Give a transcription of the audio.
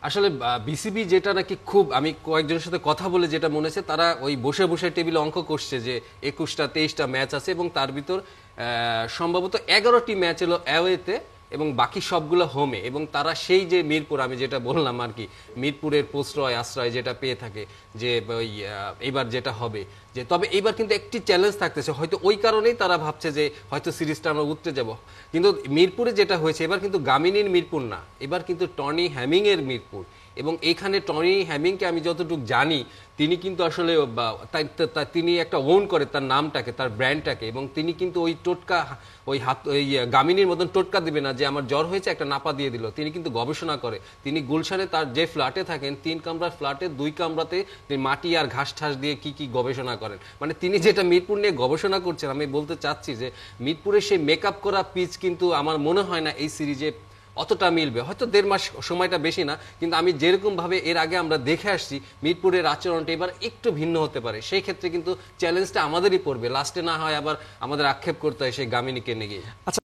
আসলে বিসিবি যেটা নাকি খুব আমি কয়েকজনের সাথে কথা বলে যেটা মনে হচ্ছে তারা ওই বসে বসে টেবিলে অঙ্ক করছে যে 21টা 23টা ম্যাচ আছে এবং তার ভিতর সম্ভবত 11টি ম্যাচ হলো অ্যাওয়েতে এবং বাকি সবগুলো হোমে এবং তারা সেই যে মিরপুর আমি যেটা বললাম আর কি মিরপুরের প্রশ্রয় আশ্রয় যেটা পেয়ে থাকে যে ওই এবার যেটা হবে যে তবে এইবার কিন্তু একটি চ্যালেঞ্জ থাকতেছে হয়তো ওই কারণেই তারা ভাবছে যে হয়তো সিরিজটা আমরা উঠতে যাব কিন্তু মিরপুরে যেটা হয়েছে এবার কিন্তু গামিনীর মিরপুর না এবার কিন্তু টনি হ্যামিং এর মিরপুর এবং এইখানে টনি হ্যামিংকে আমি যতটুকু জানি তিনি কিন্তু আসলে তিনি একটা ওন করে তার নামটাকে তার ব্র্যান্ডটাকে এবং তিনি কিন্তু ওই টোটকা ওই হাত ওই গামিনীর মতন টোটকা দিবে না যে আমার জ্বর হয়েছে একটা নাপা দিয়ে দিল তিনি কিন্তু গবেষণা করে তিনি গুলশানে তার যে ফ্ল্যাটে থাকেন 3 কামরার ফ্ল্যাটে 2 কামরাতে তিনি মাটি আর ঘাস ঠাস দিয়ে কি কি গবেষণা করেন মানে তিনি যেটা মিরপুর নিয়ে গবেষণা করছেন আমি বলতে চাচ্ছি যে মিরপুরের সেই মেকআপ করা পিচ কিন্তু আমার মনে হয় না এই সিরিজে অতটা মিলবে হয়তো 1.5 মাস সময়টা বেশি না কিন্তু আমি যেরকম ভাবে এর আগে আমরা দেখে আসছি মিরপুরের আচরণটা এবার একটু ভিন্ন হতে পারে সেই ক্ষেত্রে কিন্তু চ্যালেঞ্জটা আমাদেরই পড়বে লাস্টে না হয় আবার আমাদের আক্ষেপ করতে হয় সেই গামিনীকে নিয়ে। আচ্ছা